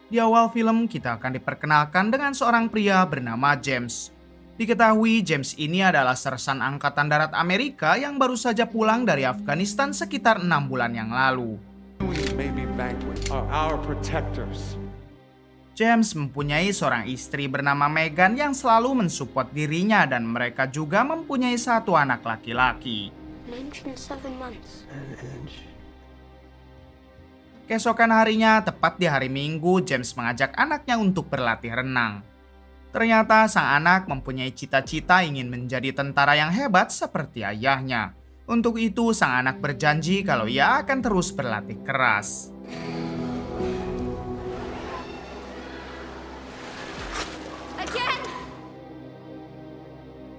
Di awal film, kita akan diperkenalkan dengan seorang pria bernama James. Diketahui James ini adalah sersan Angkatan Darat Amerika yang baru saja pulang dari Afghanistan sekitar 6 bulan yang lalu. James mempunyai seorang istri bernama Megan yang selalu mensupport dirinya dan mereka juga mempunyai satu anak laki-laki. Keesokan harinya, tepat di hari Minggu, James mengajak anaknya untuk berlatih renang. Ternyata sang anak mempunyai cita-cita ingin menjadi tentara yang hebat seperti ayahnya. Untuk itu, sang anak berjanji kalau ia akan terus berlatih keras.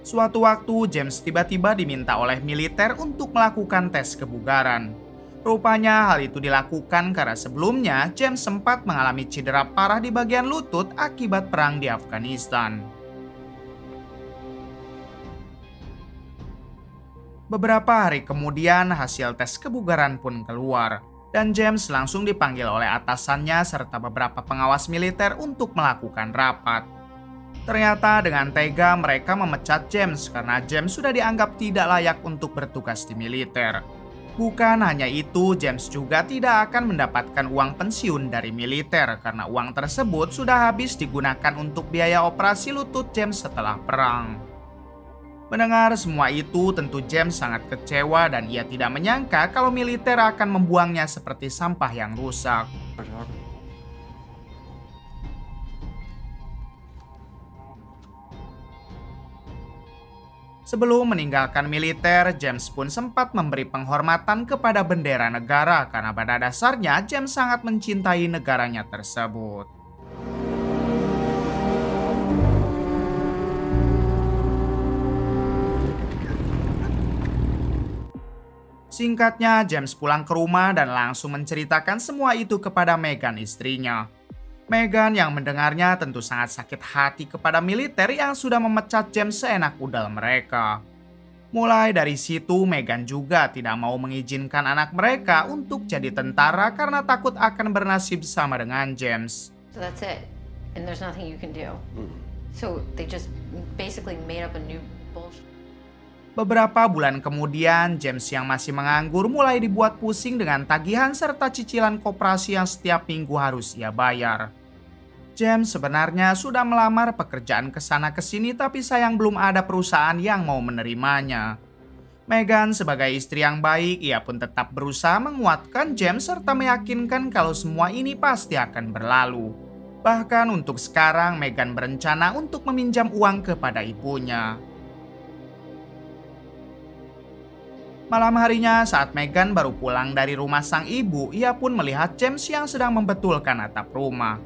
Suatu waktu, James tiba-tiba diminta oleh militer untuk melakukan tes kebugaran. Rupanya hal itu dilakukan karena sebelumnya James sempat mengalami cedera parah di bagian lutut akibat perang di Afghanistan. Beberapa hari kemudian hasil tes kebugaran pun keluar, dan James langsung dipanggil oleh atasannya serta beberapa pengawas militer untuk melakukan rapat. Ternyata dengan tega mereka memecat James karena James sudah dianggap tidak layak untuk bertugas di militer. Bukan hanya itu, James juga tidak akan mendapatkan uang pensiun dari militer karena uang tersebut sudah habis digunakan untuk biaya operasi lutut James setelah perang. Mendengar semua itu, tentu James sangat kecewa dan ia tidak menyangka kalau militer akan membuangnya seperti sampah yang rusak. Sebelum meninggalkan militer, James pun sempat memberi penghormatan kepada bendera negara karena pada dasarnya James sangat mencintai negaranya tersebut. Singkatnya, James pulang ke rumah dan langsung menceritakan semua itu kepada Megan, istrinya. Megan yang mendengarnya tentu sangat sakit hati kepada militer yang sudah memecat James seenak udal mereka. Mulai dari situ, Megan juga tidak mau mengizinkan anak mereka untuk jadi tentara karena takut akan bernasib sama dengan James. So that's it. And there's nothing you can do. So they just basically made up a new bullshit. Beberapa bulan kemudian, James yang masih menganggur mulai dibuat pusing dengan tagihan serta cicilan koperasi yang setiap minggu harus ia bayar. James sebenarnya sudah melamar pekerjaan ke sana ke sini, tapi sayang belum ada perusahaan yang mau menerimanya. Megan sebagai istri yang baik, ia pun tetap berusaha menguatkan James serta meyakinkan kalau semua ini pasti akan berlalu. Bahkan untuk sekarang, Megan berencana untuk meminjam uang kepada ibunya. Malam harinya saat Megan baru pulang dari rumah sang ibu, ia pun melihat James yang sedang membetulkan atap rumah.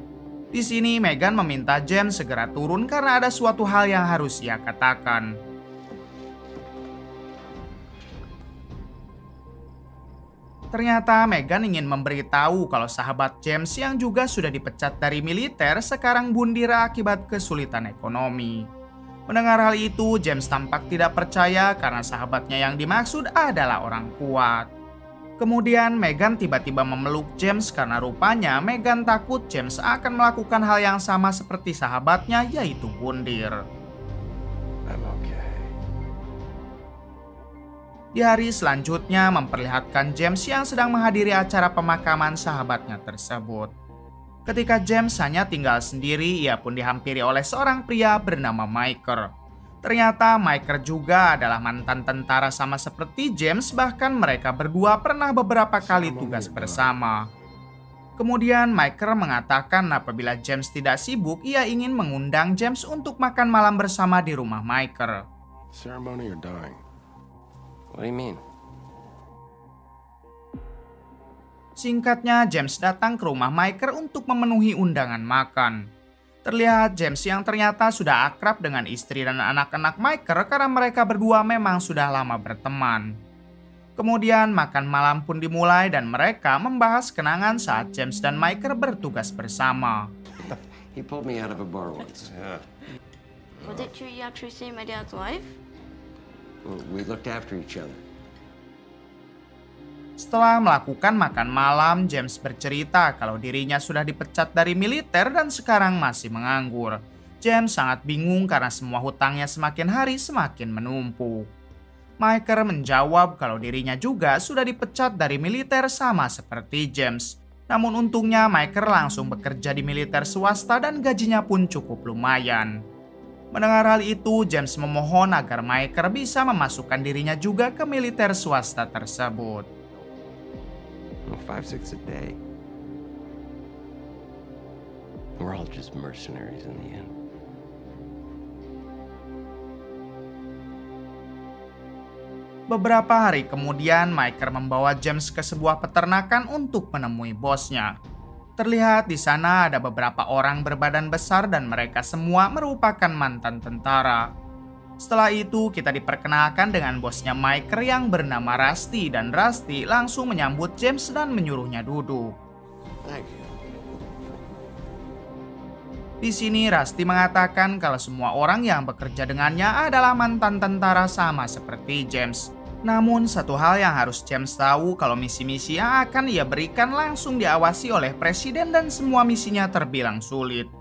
Di sini Megan meminta James segera turun karena ada suatu hal yang harus ia katakan. Ternyata Megan ingin memberitahu kalau sahabat James yang juga sudah dipecat dari militer sekarang bundira akibat kesulitan ekonomi. Mendengar hal itu, James tampak tidak percaya karena sahabatnya yang dimaksud adalah orang kuat. Kemudian Megan tiba-tiba memeluk James karena rupanya Megan takut James akan melakukan hal yang sama seperti sahabatnya, yaitu bundir. Di hari selanjutnya memperlihatkan James yang sedang menghadiri acara pemakaman sahabatnya tersebut. Ketika James hanya tinggal sendiri, ia pun dihampiri oleh seorang pria bernama Michael. Ternyata Michael juga adalah mantan tentara sama seperti James, bahkan mereka berdua pernah beberapa kali tugas bersama. Kemudian Michael mengatakan apabila James tidak sibuk, ia ingin mengundang James untuk makan malam bersama di rumah Michael. Ceremony or dying? What do you mean? Singkatnya, James datang ke rumah Michael untuk memenuhi undangan makan. Terlihat James yang ternyata sudah akrab dengan istri dan anak-anak Michael karena mereka berdua memang sudah lama berteman. Kemudian makan malam pun dimulai dan mereka membahas kenangan saat James dan Michael bertugas bersama. He pulled me out of a bar once. Yeah. Was it true you actually saved my dad's life? We looked after each other. Setelah melakukan makan malam, James bercerita kalau dirinya sudah dipecat dari militer dan sekarang masih menganggur. James sangat bingung karena semua hutangnya semakin hari semakin menumpuk. Michael menjawab kalau dirinya juga sudah dipecat dari militer sama seperti James. Namun untungnya Michael langsung bekerja di militer swasta dan gajinya pun cukup lumayan. Mendengar hal itu, James memohon agar Michael bisa memasukkan dirinya juga ke militer swasta tersebut. 5-6 a day. We're all just mercenaries in the end. Beberapa hari kemudian, Michael membawa James ke sebuah peternakan untuk menemui bosnya. Terlihat di sana ada beberapa orang berbadan besar dan mereka semua merupakan mantan tentara. Setelah itu, kita diperkenalkan dengan bosnya Michael yang bernama Rusty, dan Rusty langsung menyambut James dan menyuruhnya duduk. Thank you. Di sini Rusty mengatakan kalau semua orang yang bekerja dengannya adalah mantan tentara sama seperti James. Namun satu hal yang harus James tahu, kalau misi-misi yang akan ia berikan langsung diawasi oleh presiden dan semua misinya terbilang sulit.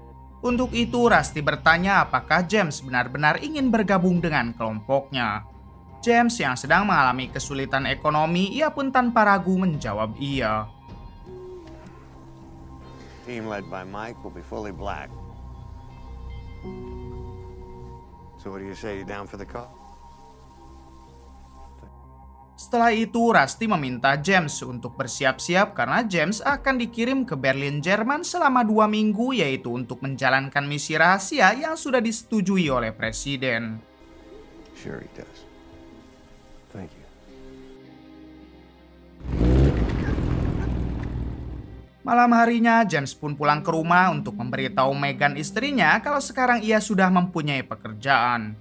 Untuk itu Rusty bertanya apakah James benar-benar ingin bergabung dengan kelompoknya. James yang sedang mengalami kesulitan ekonomi, ia pun tanpa ragu menjawab iya. Team led by Mike will be fully black. So what do you say, you down for the call? Setelah itu, Rusty meminta James untuk bersiap-siap karena James akan dikirim ke Berlin, Jerman selama 2 minggu, yaitu untuk menjalankan misi rahasia yang sudah disetujui oleh presiden. Sure he does. Thank you. Malam harinya, James pun pulang ke rumah untuk memberitahu Megan istrinya kalau sekarang ia sudah mempunyai pekerjaan.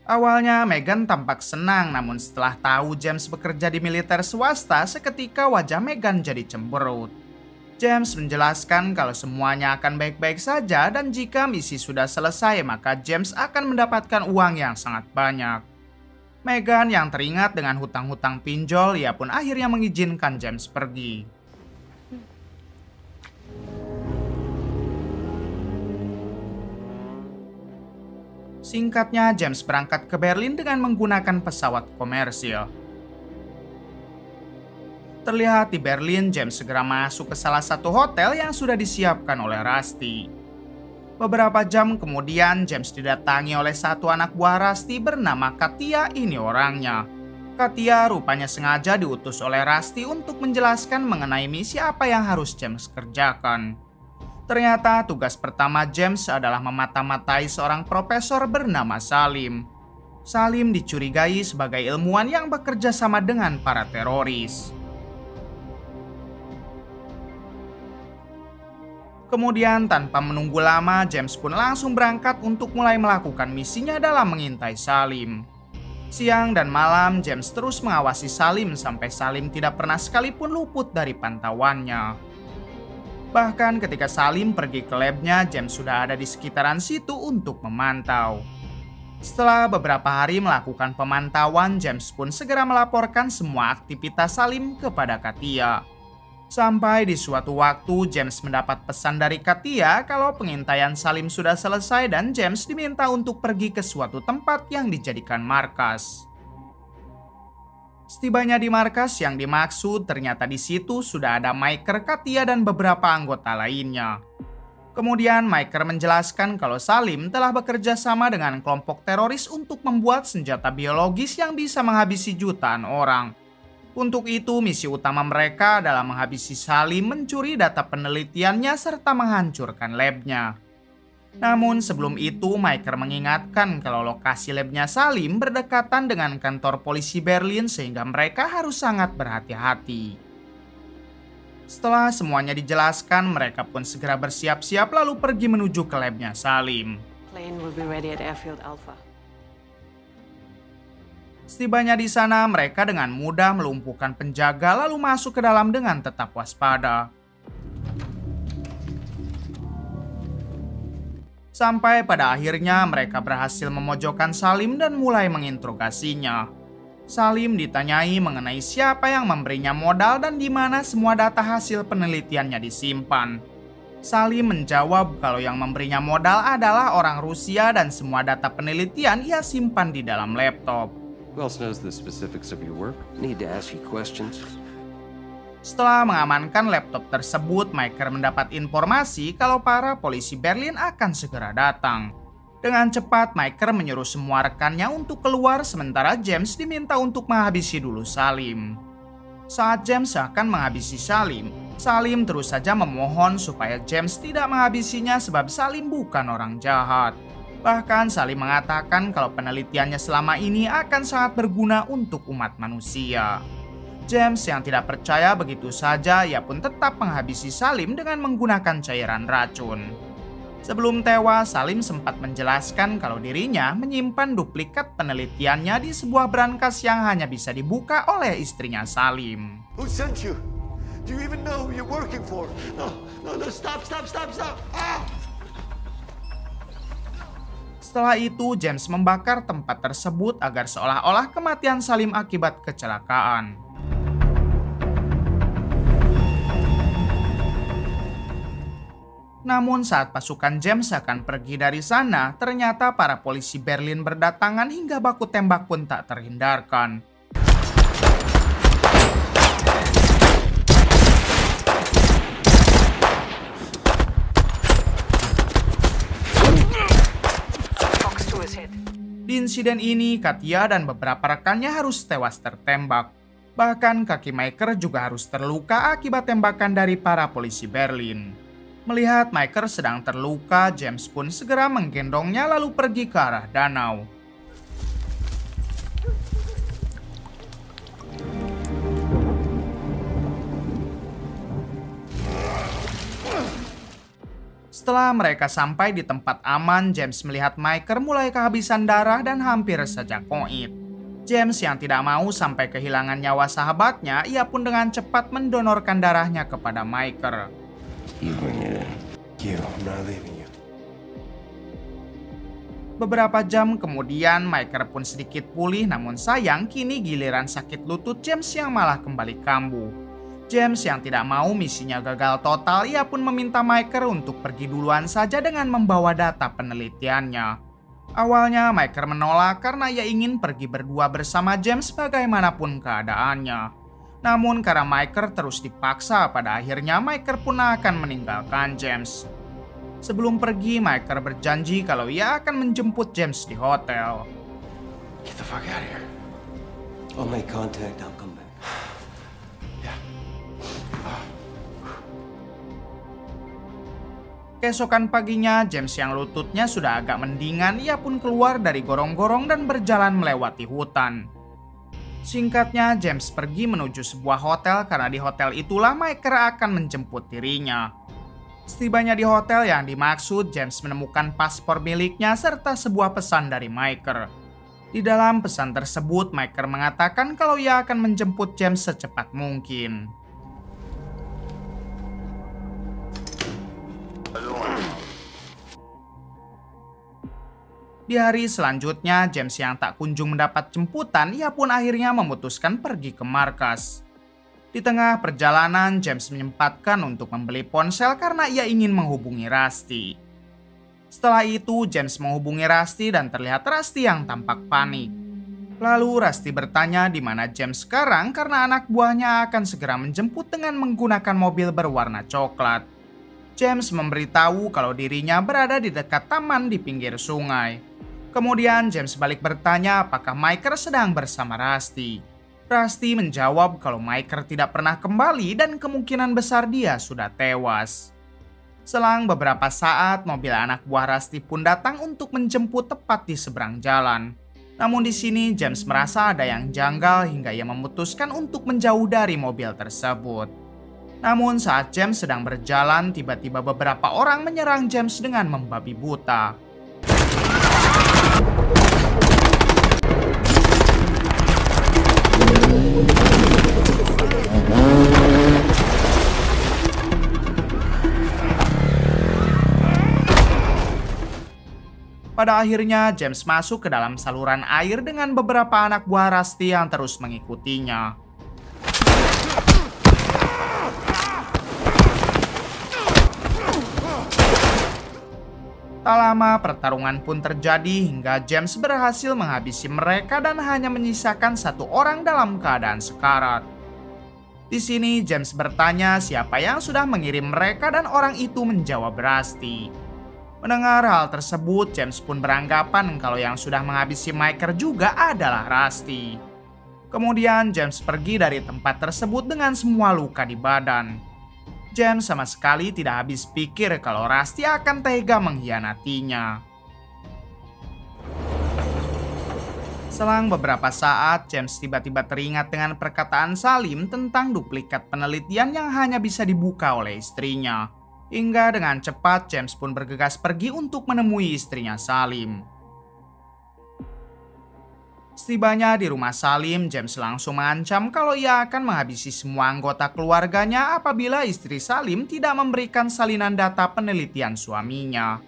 Awalnya Megan tampak senang, namun setelah tahu James bekerja di militer swasta, seketika wajah Megan jadi cemberut. James menjelaskan kalau semuanya akan baik-baik saja dan jika misi sudah selesai maka James akan mendapatkan uang yang sangat banyak. Megan yang teringat dengan hutang-hutang pinjol, ia pun akhirnya mengizinkan James pergi. Singkatnya, James berangkat ke Berlin dengan menggunakan pesawat komersil. Terlihat di Berlin, James segera masuk ke salah satu hotel yang sudah disiapkan oleh Rusty. Beberapa jam kemudian, James didatangi oleh satu anak buah Rusty bernama Katia. Ini orangnya. Katia rupanya sengaja diutus oleh Rusty untuk menjelaskan mengenai misi apa yang harus James kerjakan. Ternyata tugas pertama James adalah memata-matai seorang profesor bernama Salim. Salim dicurigai sebagai ilmuwan yang bekerja sama dengan para teroris. Kemudian tanpa menunggu lama, James pun langsung berangkat untuk mulai melakukan misinya dalam mengintai Salim. Siang dan malam, James terus mengawasi Salim sampai Salim tidak pernah sekalipun luput dari pantauannya. Bahkan ketika Salim pergi ke labnya, James sudah ada di sekitaran situ untuk memantau. Setelah beberapa hari melakukan pemantauan, James pun segera melaporkan semua aktivitas Salim kepada Katia. Sampai di suatu waktu, James mendapat pesan dari Katia kalau pengintaian Salim sudah selesai dan James diminta untuk pergi ke suatu tempat yang dijadikan markas. Setibanya di markas yang dimaksud, ternyata di situ sudah ada Michael, Katia, dan beberapa anggota lainnya. Kemudian Michael menjelaskan kalau Salim telah bekerja sama dengan kelompok teroris untuk membuat senjata biologis yang bisa menghabisi jutaan orang. Untuk itu, misi utama mereka adalah menghabisi Salim, mencuri data penelitiannya, serta menghancurkan labnya. Namun sebelum itu, Michael mengingatkan kalau lokasi labnya Salim berdekatan dengan kantor polisi Berlin sehingga mereka harus sangat berhati-hati. Setelah semuanya dijelaskan, mereka pun segera bersiap-siap lalu pergi menuju ke labnya Salim. Plane will be ready at Airfield Alpha. Setibanya di sana, mereka dengan mudah melumpuhkan penjaga lalu masuk ke dalam dengan tetap waspada. Sampai pada akhirnya mereka berhasil memojokkan Salim dan mulai menginterogasinya. Salim ditanyai mengenai siapa yang memberinya modal dan di mana semua data hasil penelitiannya disimpan. Salim menjawab kalau yang memberinya modal adalah orang Rusia dan semua data penelitian ia simpan di dalam laptop. Who else knows the specifics of your work? Need to ask you questions. Setelah mengamankan laptop tersebut, Maker mendapat informasi kalau para polisi Berlin akan segera datang. Dengan cepat, Maker menyuruh semua rekannya untuk keluar sementara James diminta untuk menghabisi dulu Salim. Saat James akan menghabisi Salim, Salim terus saja memohon supaya James tidak menghabisinya sebab Salim bukan orang jahat. Bahkan Salim mengatakan kalau penelitiannya selama ini akan sangat berguna untuk umat manusia. James yang tidak percaya begitu saja, ia pun tetap menghabisi Salim dengan menggunakan cairan racun. Sebelum tewas, Salim sempat menjelaskan kalau dirinya menyimpan duplikat penelitiannya di sebuah brankas yang hanya bisa dibuka oleh istrinya Salim. Who sent you? Do you even know who you're working for? No, stop. Ah! Setelah itu, James membakar tempat tersebut agar seolah-olah kematian Salim akibat kecelakaan. Namun saat pasukan James akan pergi dari sana, ternyata para polisi Berlin berdatangan hingga baku tembak pun tak terhindarkan. Di insiden ini, Katya dan beberapa rekannya harus tewas tertembak. Bahkan kaki Maker juga harus terluka akibat tembakan dari para polisi Berlin. Melihat Maker sedang terluka, James pun segera menggendongnya lalu pergi ke arah danau. Setelah mereka sampai di tempat aman, James melihat Maker mulai kehabisan darah dan hampir saja koit. James yang tidak mau sampai kehilangan nyawa sahabatnya, ia pun dengan cepat mendonorkan darahnya kepada Maker. You bring it in. I'm not leaving you. Beberapa jam kemudian, Maker pun sedikit pulih, namun sayang kini giliran sakit lutut James yang malah kembali kambuh. James yang tidak mau misinya gagal total, ia pun meminta Maker untuk pergi duluan saja dengan membawa data penelitiannya. Awalnya Maker menolak karena ia ingin pergi berdua bersama James bagaimanapun keadaannya. Namun karena Maker terus dipaksa, pada akhirnya Maker pun akan meninggalkan James. Sebelum pergi, Maker berjanji kalau ia akan menjemput James di hotel. Get the fuck out of here. I'll make contact. I'll come back. Yeah. Keesokan paginya, James yang lututnya sudah agak mendingan, ia pun keluar dari gorong-gorong dan berjalan melewati hutan. Singkatnya, James pergi menuju sebuah hotel karena di hotel itulah Maker akan menjemput dirinya. Setibanya di hotel yang dimaksud, James menemukan paspor miliknya serta sebuah pesan dari Maker. Di dalam pesan tersebut, Maker mengatakan kalau ia akan menjemput James secepat mungkin. Di hari selanjutnya, James yang tak kunjung mendapat jemputan, ia pun akhirnya memutuskan pergi ke markas. Di tengah perjalanan, James menyempatkan untuk membeli ponsel karena ia ingin menghubungi Rusty. Setelah itu, James menghubungi Rusty dan terlihat Rusty yang tampak panik. Lalu Rusty bertanya di mana James sekarang karena anak buahnya akan segera menjemput dengan menggunakan mobil berwarna coklat. James memberitahu kalau dirinya berada di dekat taman di pinggir sungai. Kemudian James balik bertanya apakah Maker sedang bersama Rusty. Rusty menjawab kalau Maker tidak pernah kembali dan kemungkinan besar dia sudah tewas. Selang beberapa saat, mobil anak buah Rusty pun datang untuk menjemput tepat di seberang jalan. Namun di sini James merasa ada yang janggal hingga ia memutuskan untuk menjauh dari mobil tersebut. Namun saat James sedang berjalan, tiba-tiba beberapa orang menyerang James dengan membabi buta. Pada akhirnya, James masuk ke dalam saluran air dengan beberapa anak buah Rusty yang terus mengikutinya. Tak lama, pertarungan pun terjadi hingga James berhasil menghabisi mereka dan hanya menyisakan satu orang dalam keadaan sekarat. Di sini, James bertanya siapa yang sudah mengirim mereka dan orang itu menjawab Rusty. Mendengar hal tersebut, James pun beranggapan kalau yang sudah menghabisi Michael juga adalah Rusty. Kemudian, James pergi dari tempat tersebut dengan semua luka di badan. James sama sekali tidak habis pikir kalau Rusty akan tega mengkhianatinya. Selang beberapa saat, James tiba-tiba teringat dengan perkataan Salim tentang duplikat penelitian yang hanya bisa dibuka oleh istrinya. Hingga dengan cepat, James pun bergegas pergi untuk menemui istrinya Salim. Setibanya di rumah Salim, James langsung mengancam kalau ia akan menghabisi semua anggota keluarganya apabila istri Salim tidak memberikan salinan data penelitian suaminya.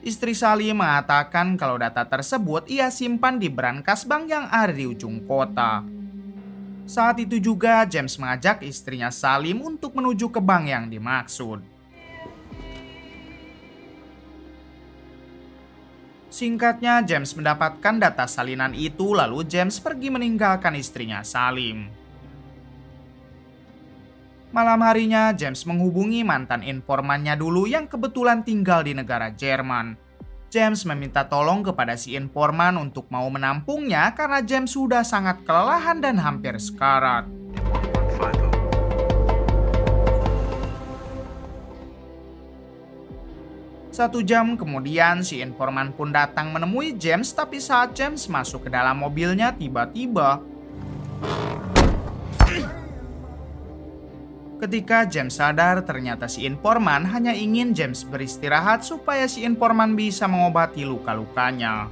Istri Salim mengatakan kalau data tersebut ia simpan di brankas bank yang ada di ujung kota. Saat itu juga James mengajak istrinya Salim untuk menuju ke bank yang dimaksud. Singkatnya, James mendapatkan data salinan itu lalu James pergi meninggalkan istrinya Salim. Malam harinya, James menghubungi mantan informannya dulu yang kebetulan tinggal di negara Jerman. James meminta tolong kepada si informan untuk mau menampungnya karena James sudah sangat kelelahan dan hampir sekarat. 1 jam kemudian si informan pun datang menemui James, tapi saat James masuk ke dalam mobilnya tiba-tiba ketika James sadar ternyata si informan hanya ingin James beristirahat supaya si informan bisa mengobati luka-lukanya.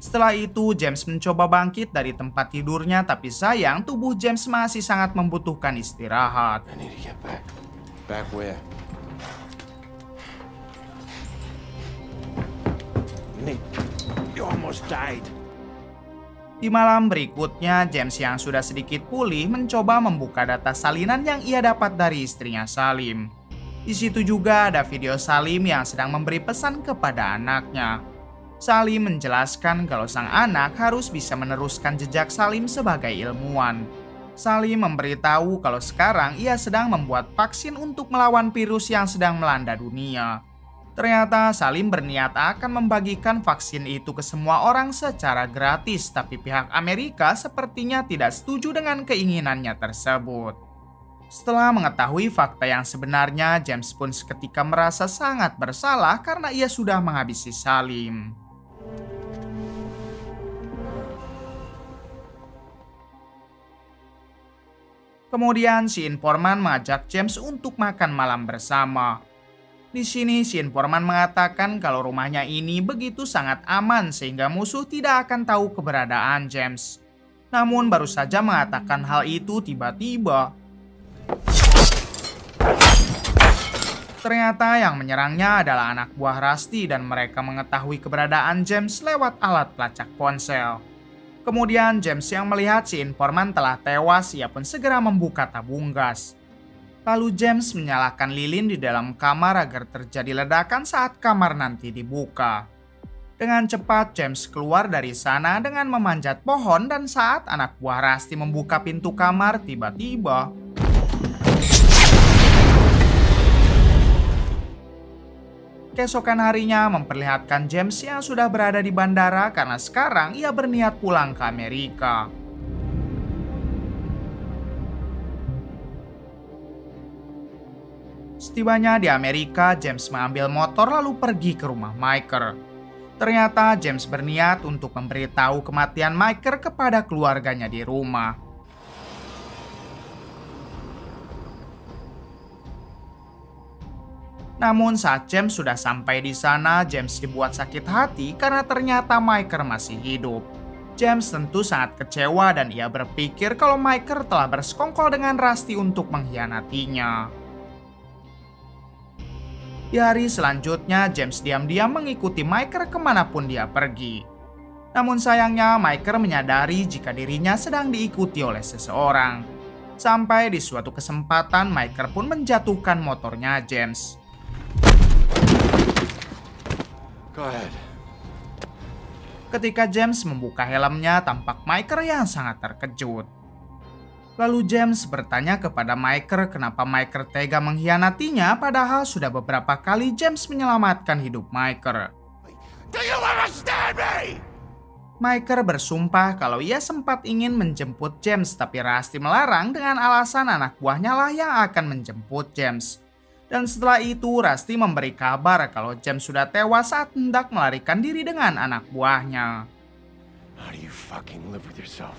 Setelah itu James mencoba bangkit dari tempat tidurnya, tapi sayang tubuh James masih sangat membutuhkan istirahat. I need to get back. Back where? Nate, you almost died. Di malam berikutnya, James yang sudah sedikit pulih mencoba membuka data salinan yang ia dapat dari istrinya Salim. Di situ juga ada video Salim yang sedang memberi pesan kepada anaknya. Salim menjelaskan kalau sang anak harus bisa meneruskan jejak Salim sebagai ilmuwan. Salim memberitahu kalau sekarang ia sedang membuat vaksin untuk melawan virus yang sedang melanda dunia. Ternyata Salim berniat akan membagikan vaksin itu ke semua orang secara gratis, tapi pihak Amerika sepertinya tidak setuju dengan keinginannya tersebut. Setelah mengetahui fakta yang sebenarnya, James pun seketika merasa sangat bersalah karena ia sudah menghabisi Salim. Kemudian si informan mengajak James untuk makan malam bersama. Di sini si informan mengatakan kalau rumahnya ini begitu sangat aman sehingga musuh tidak akan tahu keberadaan James. Namun baru saja mengatakan hal itu tiba-tiba ternyata yang menyerangnya adalah anak buah Rusty dan mereka mengetahui keberadaan James lewat alat pelacak ponsel. Kemudian James yang melihat si informan telah tewas, ia pun segera membuka tabung gas. Lalu James menyalakan lilin di dalam kamar agar terjadi ledakan saat kamar nanti dibuka. Dengan cepat James keluar dari sana dengan memanjat pohon dan saat anak buah Rusty membuka pintu kamar tiba-tiba keesokan harinya memperlihatkan James yang sudah berada di bandara karena sekarang ia berniat pulang ke Amerika. Setibanya di Amerika, James mengambil motor lalu pergi ke rumah Michael. Ternyata James berniat untuk memberitahu kematian Michael kepada keluarganya di rumah. Namun saat James sudah sampai di sana, James dibuat sakit hati karena ternyata Michael masih hidup. James tentu sangat kecewa dan ia berpikir kalau Michael telah bersekongkol dengan Rusty untuk mengkhianatinya. Di hari selanjutnya, James diam-diam mengikuti Michael kemanapun dia pergi. Namun sayangnya, Michael menyadari jika dirinya sedang diikuti oleh seseorang. Sampai di suatu kesempatan, Michael pun menjatuhkan motornya James. Go ahead. Ketika James membuka helmnya, tampak Michael yang sangat terkejut. Lalu James bertanya kepada Michael kenapa Michael tega mengkhianatinya, padahal sudah beberapa kali James menyelamatkan hidup Michael. Do you understand me? Michael bersumpah kalau ia sempat ingin menjemput James, tapi Rusty melarang dengan alasan anak buahnya lah yang akan menjemput James. Dan setelah itu, Rusty memberi kabar kalau James sudah tewas saat hendak melarikan diri dengan anak buahnya. How do you fucking live with yourself?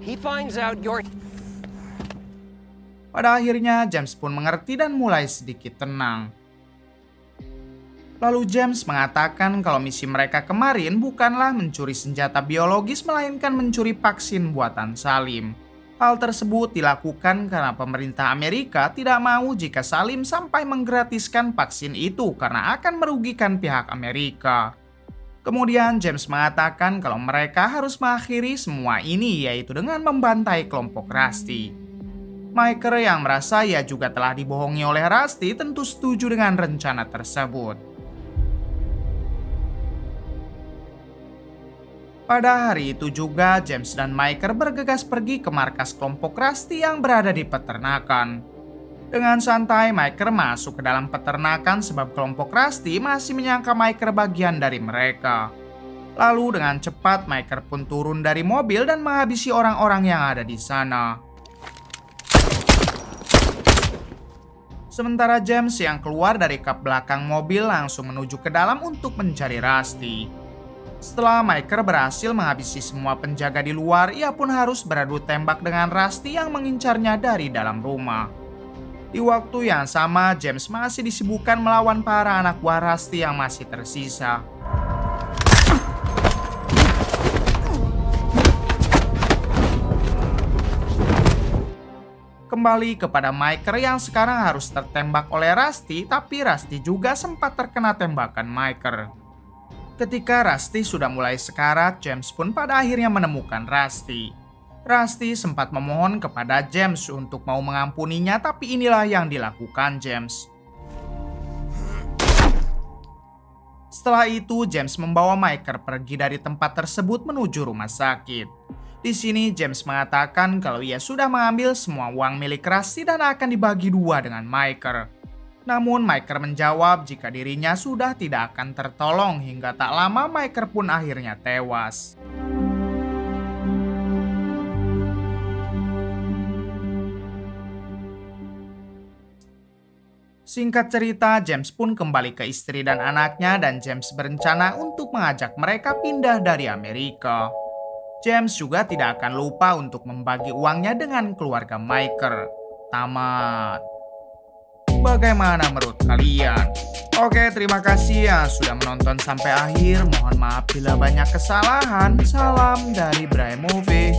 He finds out you're... Pada akhirnya, James pun mengerti dan mulai sedikit tenang. Lalu James mengatakan kalau misi mereka kemarin bukanlah mencuri senjata biologis, melainkan mencuri vaksin buatan Salim. Hal tersebut dilakukan karena pemerintah Amerika tidak mau jika Salim sampai menggratiskan vaksin itu karena akan merugikan pihak Amerika. Kemudian James mengatakan kalau mereka harus mengakhiri semua ini, yaitu dengan membantai kelompok Rusty. Michael yang merasa ia juga telah dibohongi oleh Rusty tentu setuju dengan rencana tersebut. Pada hari itu juga, James dan Michael bergegas pergi ke markas kelompok Rusty yang berada di peternakan. Dengan santai, Michael masuk ke dalam peternakan sebab kelompok Rusty masih menyangka Michael bagian dari mereka. Lalu dengan cepat, Michael pun turun dari mobil dan menghabisi orang-orang yang ada di sana. Sementara James yang keluar dari kap belakang mobil langsung menuju ke dalam untuk mencari Rusty. Setelah Michael berhasil menghabisi semua penjaga di luar, ia pun harus beradu tembak dengan Rusty yang mengincarnya dari dalam rumah. Di waktu yang sama, James masih disibukkan melawan para anak buah Rusty yang masih tersisa. Kembali kepada Michael yang sekarang harus tertembak oleh Rusty, tapi Rusty juga sempat terkena tembakan Michael. Ketika Rusty sudah mulai sekarat, James pun pada akhirnya menemukan Rusty. Rusty sempat memohon kepada James untuk mau mengampuninya, tapi inilah yang dilakukan James. Setelah itu, James membawa Michael pergi dari tempat tersebut menuju rumah sakit. Di sini, James mengatakan kalau ia sudah mengambil semua uang milik Rusty dan akan dibagi dua dengan Michael. Namun Michael menjawab jika dirinya sudah tidak akan tertolong, hingga tak lama Michael pun akhirnya tewas. Singkat cerita, James pun kembali ke istri dan anaknya dan James berencana untuk mengajak mereka pindah dari Amerika. James juga tidak akan lupa untuk membagi uangnya dengan keluarga Michael. Tamat. Bagaimana menurut kalian? Oke, terima kasih yang sudah menonton sampai akhir. Mohon maaf bila banyak kesalahan. Salam dari Bray Movie.